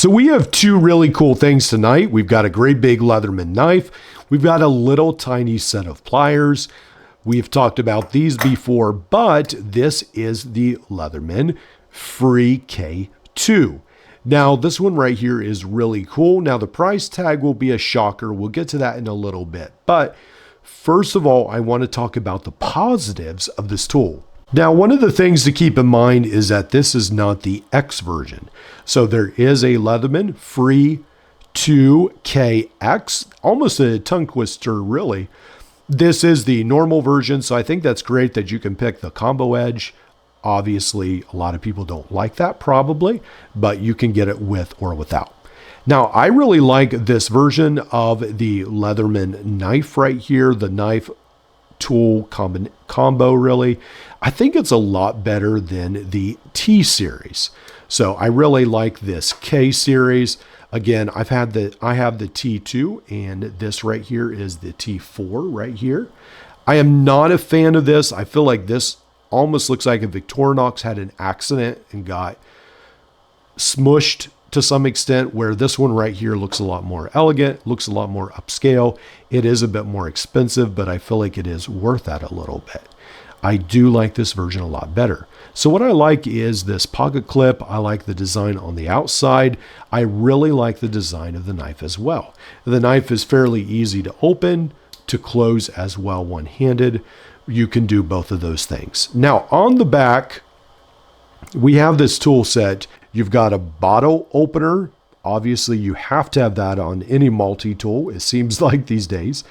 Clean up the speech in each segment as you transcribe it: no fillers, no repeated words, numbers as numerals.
So we have two really cool things tonight. We've got a great big Leatherman knife. We've got a little tiny set of pliers. We've talked about these before, but this is the Leatherman Free K2. Now, this one right here is really cool. Now, the price tag will be a shocker. We'll get to that in a little bit. But first of all, I want to talk about the positives of this tool. Now, one of the things to keep in mind is that this is not the X version. So there is a Leatherman Free 2KX, almost a tongue twister, really. This is the normal version, so I think that's great that you can pick the combo edge. Obviously, a lot of people don't like that probably, but you can get it with or without. Now, I really like this version of the Leatherman knife right here, the knife tool combo really. I think it's a lot better than the T series. So I really like this K series. Again, I have the T2, and this right here is the T4 right here. I am not a fan of this. I feel like this almost looks like a Victorinox had an accident and got smushed to some extent, where this one right here looks a lot more elegant, looks a lot more upscale. It is a bit more expensive, but I feel like it is worth that a little bit. I do like this version a lot better. So what I like is this pocket clip. I like the design on the outside. I really like the design of the knife as well. The knife is fairly easy to open, to close as well one-handed. You can do both of those things. Now on the back, we have this tool set. You've got a bottle opener. Obviously, you have to have that on any multi-tool, it seems like these days.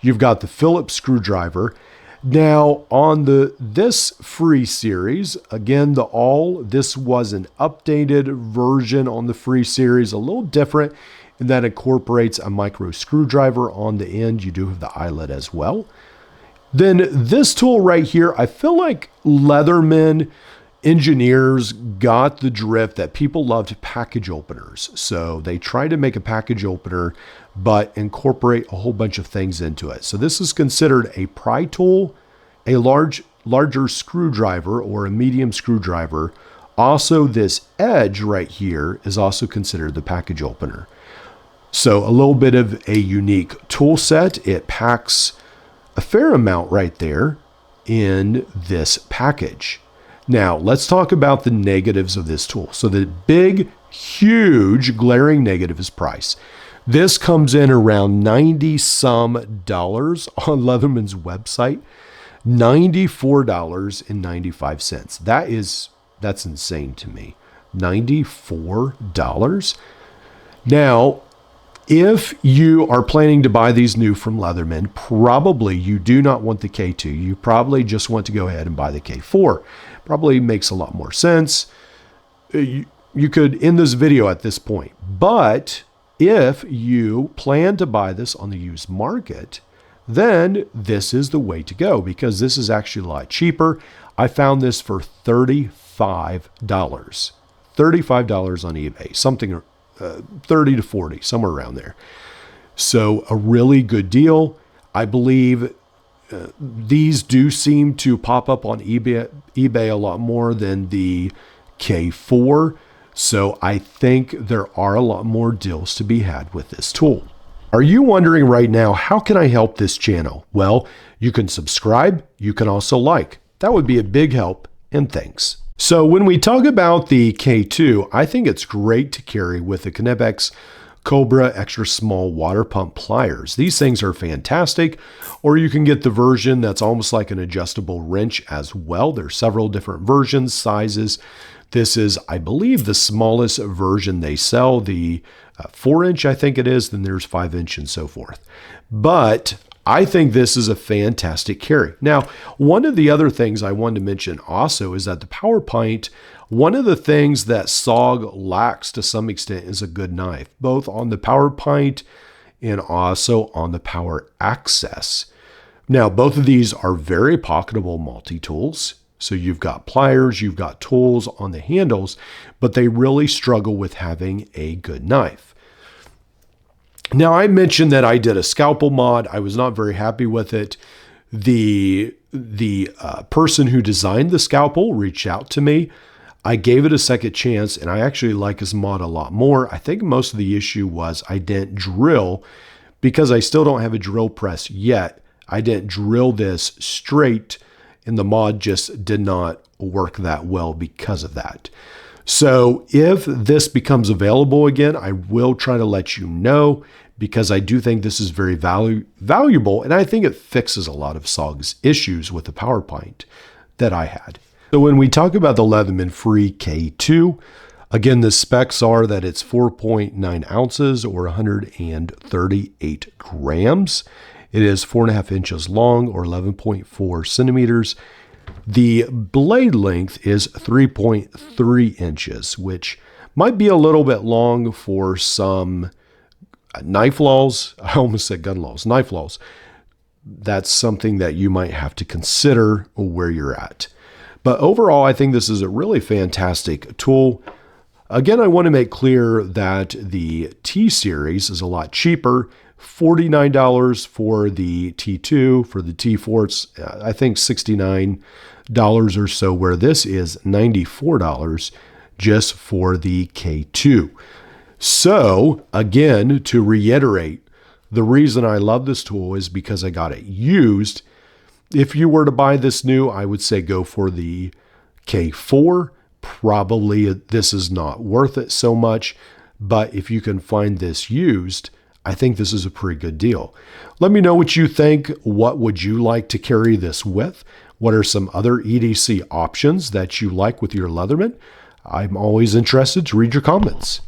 You've got the Phillips screwdriver. Now, on this Free series, again, this was an updated version on the Free series, a little different in that it incorporates a micro screwdriver on the end. You do have the eyelet as well. Then this tool right here, I feel like Leatherman engineers got the drift that people loved package openers. So they tried to make a package opener, but incorporate a whole bunch of things into it. So this is considered a pry tool, a larger screwdriver or a medium screwdriver. Also, this edge right here is also considered the package opener. So a little bit of a unique tool set. It packs a fair amount right there in this package. Now, let's talk about the negatives of this tool. So the big, huge, glaring negative is price. This comes in around $90-some on Leatherman's website, $94.95. That's insane to me. $94. Now, if you are planning to buy these new from Leatherman, probably you do not want the K2. You probably just want to go ahead and buy the K4. Probably makes a lot more sense. You could end this video at this point. But if you plan to buy this on the used market, then this is the way to go, because this is actually a lot cheaper. I found this for $35. $35 on eBay, something 30 to 40, somewhere around there. So a really good deal. I believe these do seem to pop up on eBay a lot more than the K4. So I think there are a lot more deals to be had with this tool. Are you wondering right now, how can I help this channel? Well, you can subscribe. You can also like. That would be a big help, and thanks. So when we talk about the K2, I think it's great to carry with the Knipex Cobra extra small water pump pliers. These things are fantastic, or you can get the version that's almost like an adjustable wrench as well. There's several different versions, sizes. This is, I believe, the smallest version they sell, the 4-inch, I think it is. Then there's 5-inch and so forth. But I think this is a fantastic carry. Now, one of the other things I wanted to mention also is that the PowerPint, one of the things that SOG lacks to some extent is a good knife, both on the PowerPint and also on the Power Access. Now, both of these are very pocketable multi-tools. So you've got pliers, you've got tools on the handles, but they really struggle with having a good knife. Now, I mentioned that I did a scalpel mod. I was not very happy with it. The person who designed the scalpel reached out to me. I gave it a second chance, and I actually like this mod a lot more. I think most of the issue was I didn't drill, because I still don't have a drill press yet. I didn't drill this straight, and the mod just did not work that well because of that. So if this becomes available again, I will try to let you know, because I do think this is very valuable, and I think it fixes a lot of SOG's issues with the PowerPint that I had. So when we talk about the Leatherman Free K2, again, the specs are that it's 4.9 ounces or 138 grams. It is 4.5 inches long or 11.4 centimeters. The blade length is 3.3 inches, which might be a little bit long for some knife laws. I almost said gun laws, knife laws. That's something that you might have to consider where you're at. But overall, I think this is a really fantastic tool. Again, I want to make clear that the T-Series is a lot cheaper. $49 for the T2. For the T4, it's, I think, $69 or so, where this is $94 just for the K2. So, again, to reiterate, the reason I love this tool is because I got it used. If you were to buy this new, I would say go for the K4. Probably this is not worth it so much, but if you can find this used, I think this is a pretty good deal. Let me know what you think. What would you like to carry this with? What are some other EDC options that you like with your Leatherman? I'm always interested to read your comments.